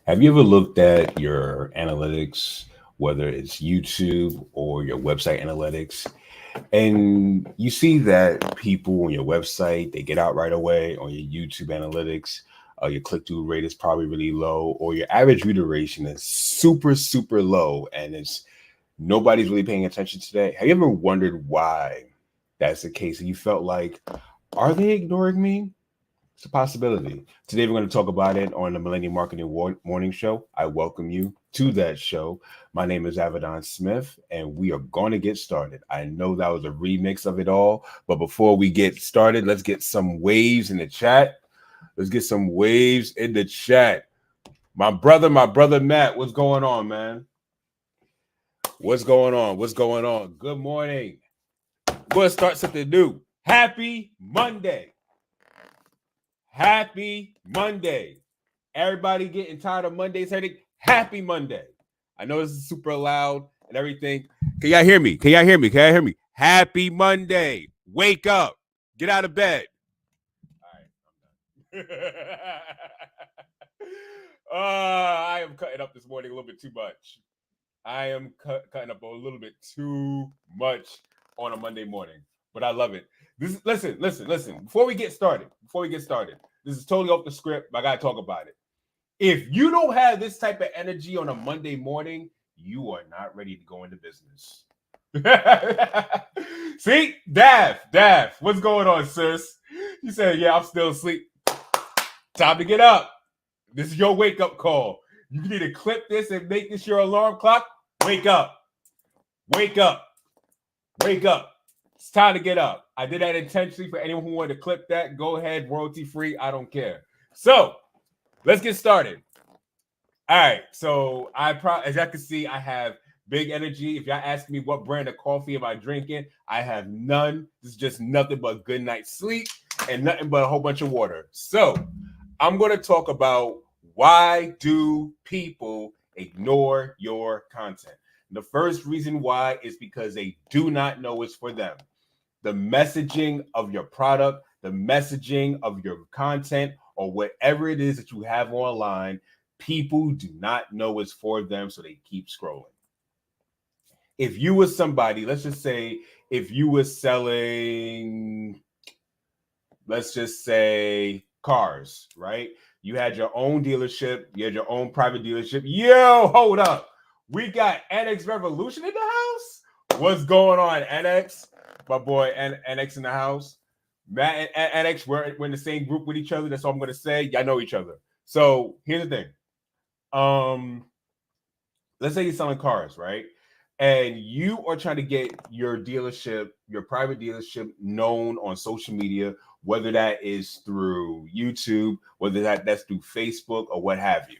Have you ever looked at your analytics, whether it's YouTube or your website analytics, and you see that people on your website, they get out right away, on your YouTube analytics, your click-through rate is probably really low, or your average reader duration is super, super low, and it's nobody's really paying attention today. Have you ever wondered why that's the case? And you felt like, are they ignoring me? It's a possibility. Today, we're going to talk about it on the Millennium Marketing Morning Show. I welcome you to that show. My name is Avedon Smith, and we are going to get started. I know that was a remix of it all, but before we get started, let's get some waves in the chat. Let's get some waves in the chat. My brother Matt, what's going on, man? What's going on? What's going on? Good morning. We're going to start something new. Happy Monday. Happy Monday. Everybody getting tired of Mondays headache? Happy Monday. I know this is super loud and everything. Can y'all hear me? Can y'all hear me? Can y'all hear me? Happy Monday. Wake up. Get out of bed. All right, I'm done. I am cutting up this morning a little bit too much. I am cutting up a little bit too much on a Monday morning, but I love it. Listen. Before we get started, this is totally off the script, but I gotta talk about it. If you don't have this type of energy on a Monday morning, you are not ready to go into business. See, Dav, what's going on, sis? You said, "Yeah, I'm still asleep. Time to get up. This is your wake up call. You need to clip this and make this your alarm clock. Wake up. Wake up. Wake up. It's time to get up." I did that intentionally for anyone who wanted to clip that. Go ahead, royalty free. I don't care. So let's get started. All right. So as y'all can see, I have big energy. If y'all ask me what brand of coffee am I drinking, I have none. This is just nothing but good night's sleep and nothing but a whole bunch of water. So I'm going to talk about why do people ignore your content. The first reason why is because they do not know it's for them. The messaging of your product, the messaging of your content, or whatever it is that you have online, people do not know it's for them, so they keep scrolling. If you were somebody, let's just say, if you were selling, let's just say, cars, right? You had your own dealership, you had your own private dealership. Yo, hold up. We got NX Revolution in the house. What's going on, NX? My boy NX in the house. Matt and NX, we're in the same group with each other. That's all I'm gonna say. Y'all know each other. So here's the thing. Let's say you're selling cars, right? And you are trying to get your dealership, your private dealership, known on social media, whether that is through YouTube, whether that's through Facebook or what have you.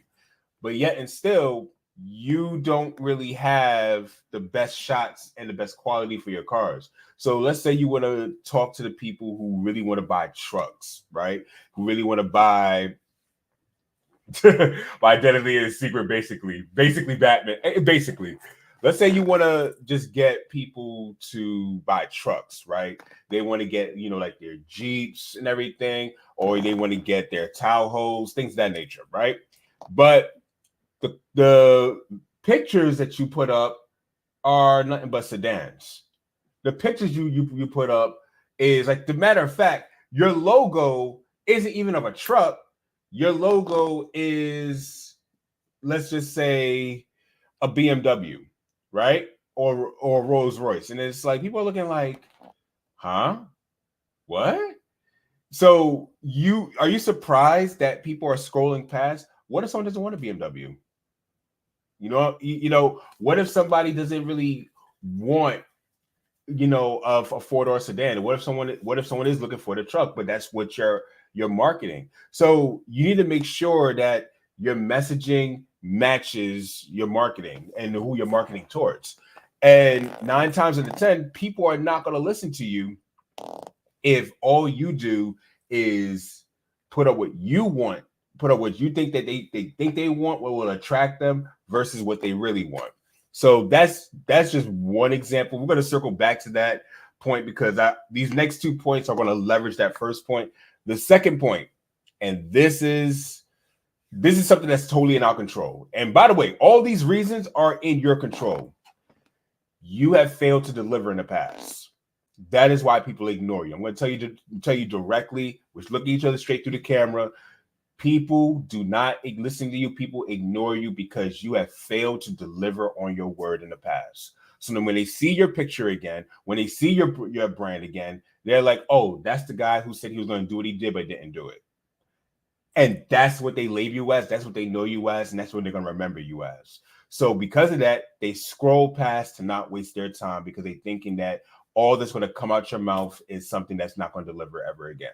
But yet and still, you don't really have the best shots and the best quality for your cars. So let's say you want to talk to the people who really want to buy trucks, right? Who really want to buy my identity is secret, basically Batman. Basically, let's say you want to just get people to buy trucks, right? They want to get, like their Jeeps and everything, or they want to get their Tahoes, things of that nature, right? But the pictures that you put up are nothing but sedans. The pictures you put up is like, the matter of fact, your logo isn't even of a truck. Your logo is, let's just say, a BMW, right? Or Rolls Royce. And it's like, people are looking like, huh? What? So are you surprised that people are scrolling past? What if someone doesn't want a BMW? What if somebody doesn't really want, a four-door sedan? What if someone is looking for the truck, but that's what you're marketing? So you need to make sure that your messaging matches your marketing and who you're marketing towards. And 9 times out of 10, people are not going to listen to you if all you do is put up what you want, put up what you think that they think they want, what will attract them versus what they really want. So that's just one example. We're going to circle back to that point because these next 2 points are going to leverage that first point. The second point, and this is This is something that's totally in our control. And by the way, all these reasons are in your control. You have failed to deliver in the past. That is why people ignore you. I'm going to tell you directly. We're looking at each other straight through the camera. People do not listen to you. People ignore you because you have failed to deliver on your word in the past. So then when they see your picture again, when they see your brand again, they're like, oh, that's the guy who said he was going to do what he did, but didn't do it. And that's what they label you as. That's what they know you as. And that's what they're going to remember you as. So because of that, they scroll past to not waste their time because they're thinking that all that's going to come out your mouth is something that's not going to deliver ever again.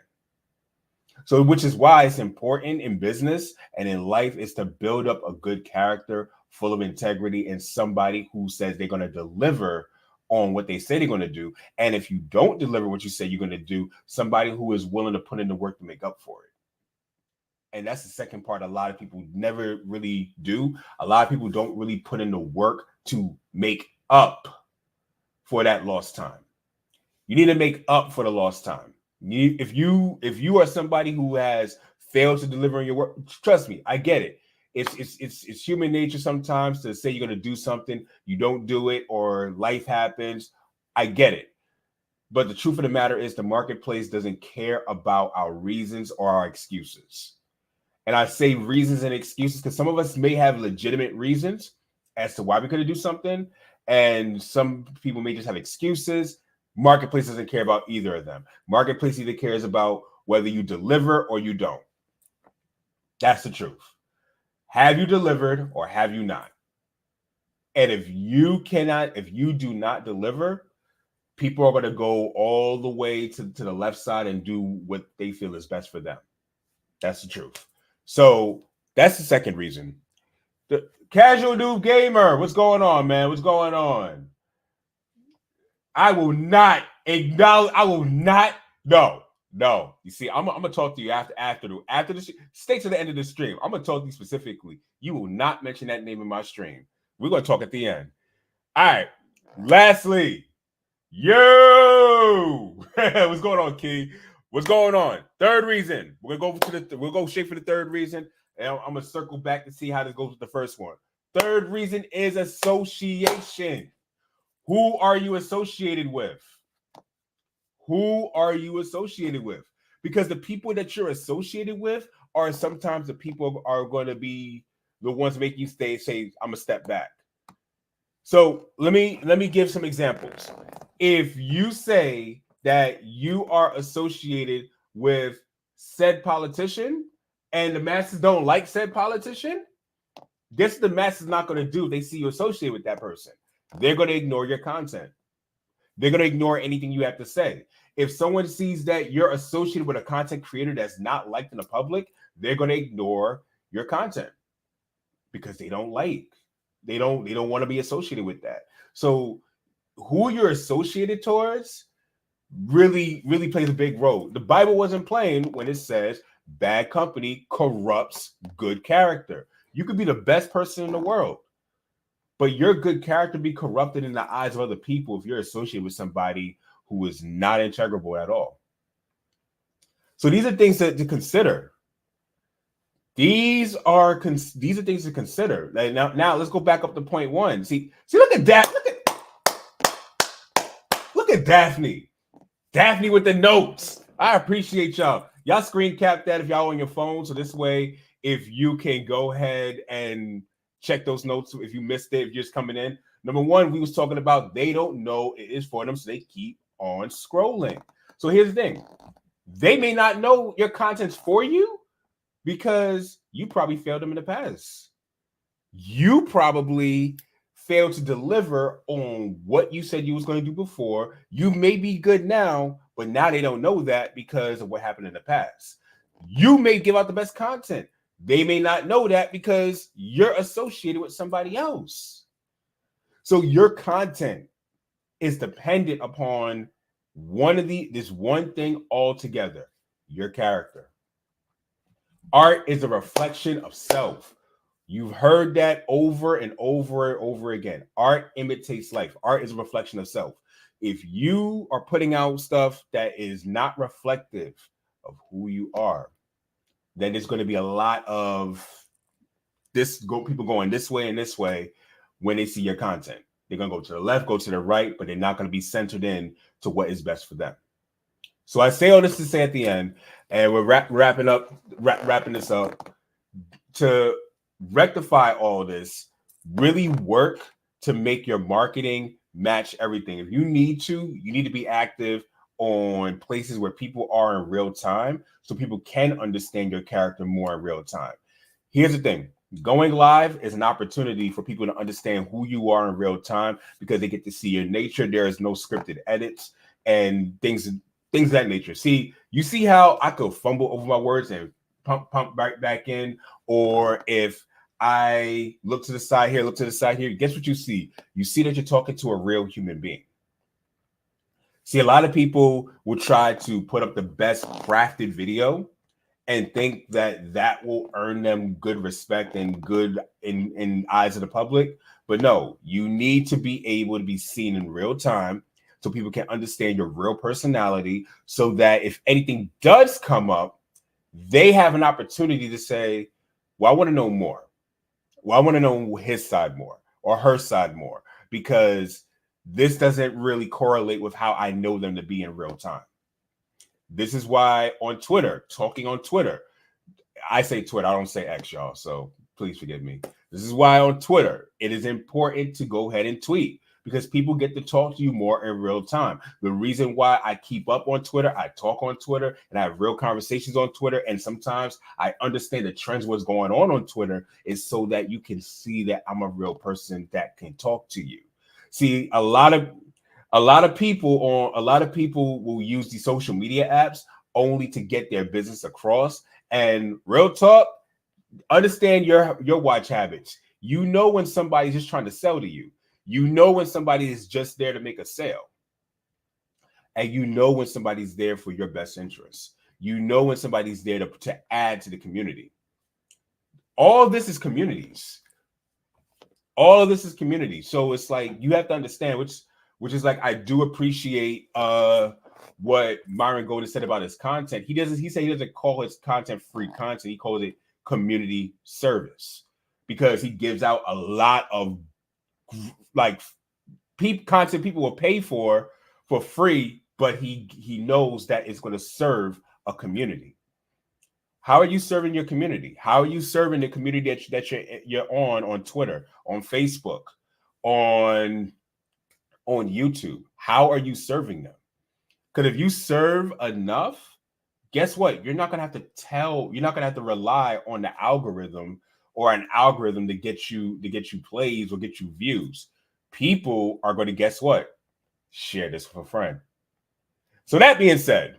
So, which is why it's important in business and in life is to build up a good character full of integrity and somebody who says they're going to deliver on what they say they're going to do. And if you don't deliver what you say you're going to do, somebody who is willing to put in the work to make up for it. And that's the second part a lot of people never really do. A lot of people don't really put in the work to make up for that lost time. You need to make up for the lost time. If you are somebody who has failed to deliver on your work, trust me, I get it. It's human nature sometimes to say you're going to do something, you don't do it, or life happens. I get it. But the truth of the matter is the marketplace doesn't care about our reasons or our excuses. And I say reasons and excuses because some of us may have legitimate reasons as to why we couldn't do something. And some people may just have excuses. Marketplace doesn't care about either of them. Marketplace either cares about whether you deliver or you don't. That's the truth. Have you delivered or have you not? And if you do not deliver, people are going to go all the way to the left side and do what they feel is best for them. That's the truth. So that's the second reason. The casual noob gamer, what's going on, man? What's going on? I will not acknowledge. I will not. No. You see, I'm gonna talk to you after the stay to the end of the stream. I'm gonna talk to you specifically. You will not mention that name in my stream. We're gonna talk at the end. All right. Lastly, yo, what's going on, Key? What's going on? Third reason. We'll go straight for the third reason, and I'm gonna circle back to see how this goes with the first one. Third reason is association. Who are you associated with? Who are you associated with? Because the people that you're associated with are sometimes the people are going to be the ones make you say, I'm gonna step back. So let me give some examples. If you say that you are associated with said politician and the masses don't like said politician, guess what the masses not going to do if they see you associated with that person? They're going to ignore your content. They're going to ignore anything you have to say. If someone sees that you're associated with a content creator that's not liked in the public, they're going to ignore your content because they don't want to be associated with that. So who you're associated towards really plays a big role. The Bible wasn't playing when it says bad company corrupts good character. You could be the best person in the world, but your good character be corrupted in the eyes of other people if you're associated with somebody who is not integrable at all. So these are things to consider. These are things to consider. Now let's go back up to point one. See, look at that. Look at Daphne. Daphne with the notes. I appreciate y'all. Y'all screen cap that if y'all on your phone. So this way, if you can go ahead and check those notes if you missed it, if you're just coming in. Number one, we was talking about they don't know it is for them, so they keep on scrolling. So here's the thing. They may not know your content's for you because you probably failed them in the past. You probably failed to deliver on what you said you was going to do before. You may be good now, but now they don't know that because of what happened in the past. You may give out the best content. They may not know that because you're associated with somebody else. So your content is dependent upon this one thing altogether, your character. Art is a reflection of self. You've heard that over and over and over again. Art imitates life. Art is a reflection of self. If you are putting out stuff that is not reflective of who you are, then there's going to be a lot of people going this way and this way when they see your content. They're going to go to the left, go to the right, but they're not going to be centered in to what is best for them. So I say all this to say at the end, and we're wrapping this up, to rectify all this, really work to make your marketing match everything. If you need to be active on places where people are in real time so people can understand your character more in real time. Here's the thing. Going live is an opportunity for people to understand who you are in real time because they get to see your nature. There is no scripted edits and things of that nature. See, you see how I could fumble over my words and pump right back in, or if I look to the side here, guess what you see? You see that you're talking to a real human being. See, a lot of people will try to put up the best crafted video and think that will earn them good respect and good in eyes of the public. But no, you need to be able to be seen in real time so people can understand your real personality, so that if anything does come up, they have an opportunity to say, well, I want to know more. Well, I want to know his side more or her side more, because this doesn't really correlate with how I know them to be in real time. This is why on Twitter, talking on Twitter, I say Twitter, I don't say X, y'all, so please forgive me. This is why on Twitter, it is important to go ahead and tweet, because people get to talk to you more in real time. The reason why I keep up on Twitter, I talk on Twitter, and I have real conversations on Twitter, and sometimes I understand the trends, what's going on Twitter, is so that you can see that I'm a real person that can talk to you. See, a lot of people will use these social media apps only to get their business across. And real talk, understand your watch habits. You know when somebody's just trying to sell to you. You know when somebody is just there to make a sale. And you know when somebody's there for your best interests. You know when somebody's there to add to the community. All of this is communities. All of this is community. So it's like you have to understand, which is like, I do appreciate what Myron Golden said about his content. He said he doesn't call his content free content. He calls it community service, because he gives out a lot of like content people will pay for free, but he knows that it's going to serve a community. How are you serving your community? How are you serving the community that you're on Twitter, on Facebook, on YouTube? How are you serving them? Because if you serve enough, guess what? You're not going to have to rely on the algorithm or an algorithm to get you plays or get you views. People are going to, guess what? Share this with a friend. So that being said,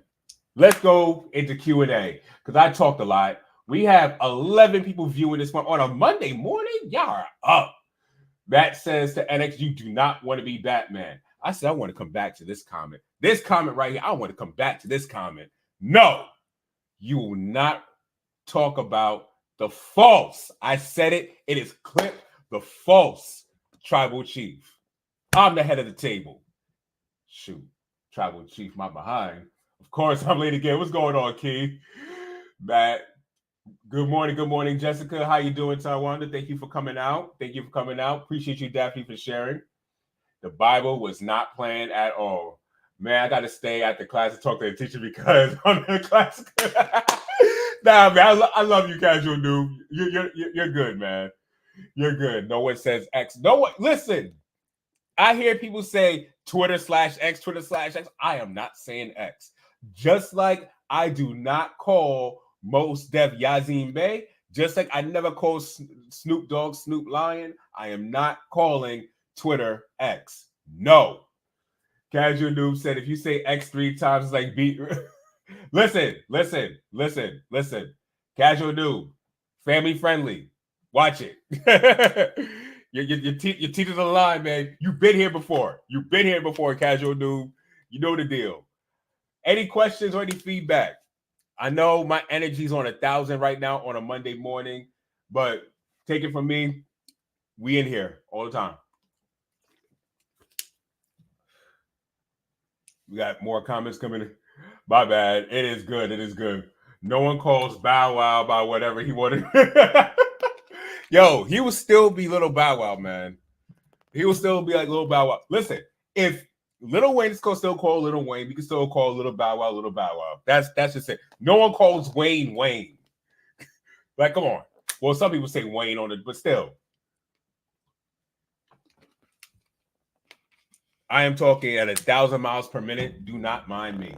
let's go into Q&A, because I talked a lot. We have 11 people viewing this one on a Monday morning. Y'all are up. Matt says to NX, you do not want to be Batman. I said, I want to come back to this comment. This comment right here, I want to come back to this comment. No, you will not talk about the false. I said it. It is clipped. The false tribal chief. I'm the head of the table. Shoot, tribal chief, my behind. Of course, I'm late again. What's going on, Key? Matt, good morning, Jessica. How you doing, Taiwanda? Thank you for coming out. Appreciate you, Daphne, for sharing. The Bible was not planned at all. Man, I got to stay at the class and talk to the teacher because I'm in the class. Nah, man, I love you, casual dude. You're good, man. You're good. No one says X. No one. Listen, I hear people say Twitter/X. I am not saying X. Just like I do not call Mos Def Yazim Bey, just like I never call Snoop Dogg Snoop Lion, I am not calling Twitter X. No. Casual Noob said, if you say X 3 times, it's like beat. Listen. Casual Noob, family friendly. Watch it. your teeth is on the line, man. You've been here before. Casual Noob. You know the deal. Any questions or any feedback? I know my energy's on 1,000 right now on a Monday morning, but take it from me, we in here all the time. We got more comments coming in. My bad. It is good. No one calls Bow Wow by whatever he wanted. Yo, he will still be Little Bow Wow, man. He will still be like Little Bow Wow. Listen, if Little Wayne is still call Little Wayne, we can still call Little Bow Wow Little Bow Wow. That's just it. No one calls Wayne Wayne. Like, come on. Well, some people say Wayne on it, but still. I am talking at 1,000 miles per minute. Do not mind me.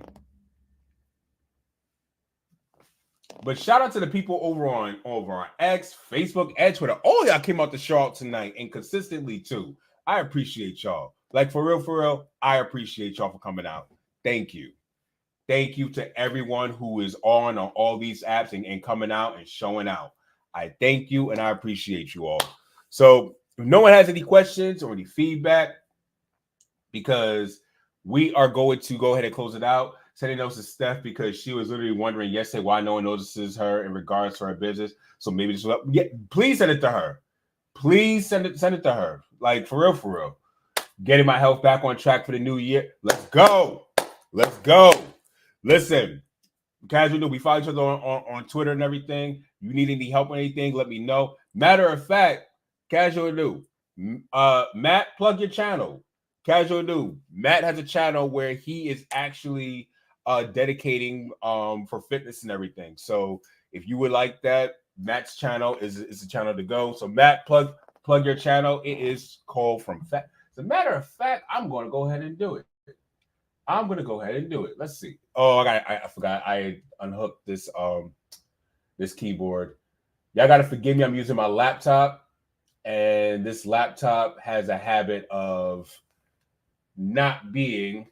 But shout out to the people over on X, Facebook, and Twitter. All y'all came out to show out tonight and consistently too. I appreciate y'all. Like for real, I appreciate y'all for coming out. Thank you. Thank you to everyone who is on all these apps and coming out and showing out. I thank you and I appreciate you all. So if no one has any questions or any feedback, because we are going to go ahead and close it out. Sending those to Steph because she was literally wondering yesterday why no one notices her in regards to her business. So maybe just please send it to her. Please send it to her. Like for real. Getting my health back on track for the new year. Let's go. Listen, Casual Noob, we follow each other on Twitter and everything. You need any help or anything, let me know. Matter of fact, Casual Noob, Matt, plug your channel. Casual Noob, Matt has a channel where he is actually dedicating for fitness and everything. So if you would like that, Matt's channel is a channel to go. So Matt, plug your channel. It is called From Fat. As a matter of fact, I'm going to go ahead and do it. Let's see. Oh, I forgot. I unhooked this this keyboard. Y'all got to forgive me. I'm using my laptop, and this laptop has a habit of not being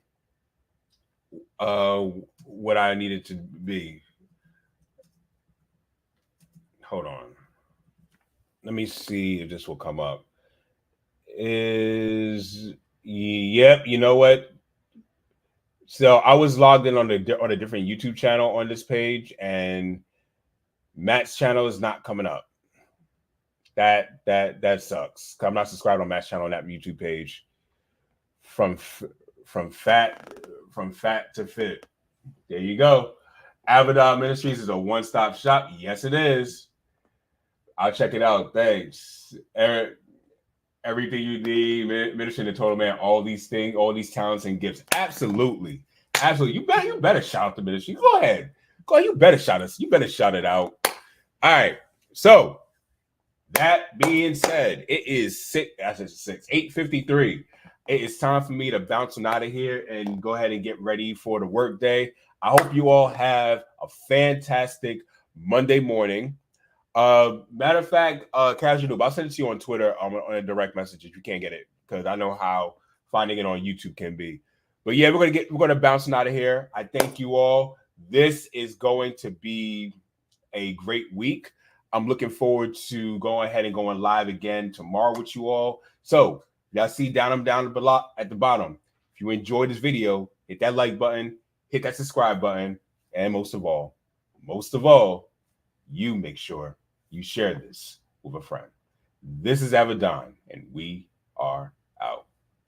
what I needed to be. Hold on. Let me see if this will come up. Yep, you know what? So I was logged in on a different YouTube channel on this page, and Matt's channel is not coming up. That sucks. I'm not subscribed on Matt's channel on that YouTube page. From fat to fit. There you go. Avedon Ministries is a one-stop shop. Yes, it is. I'll check it out. Thanks, Eric. Everything you need, ministering to Total Man, all these things, all these talents and gifts. Absolutely. You better shout out the ministry. Go ahead. You better shout us. You better shout it out. All right. So that being said, it is 8:53. It is time for me to bounce on out of here and go ahead and get ready for the work day. I hope you all have a fantastic Monday morning. Matter of fact, Casual Noob, I'll send it to you on Twitter on a direct message if you can't get it, because I know how finding it on YouTube can be. But yeah, we're gonna bounce out of here. I thank you all. This is going to be a great week. I'm looking forward to going ahead and going live again tomorrow with you all. So y'all see down at the bottom. If you enjoyed this video, hit that like button, hit that subscribe button, and most of all, you make sure you share this with a friend. This is Avedon, and we are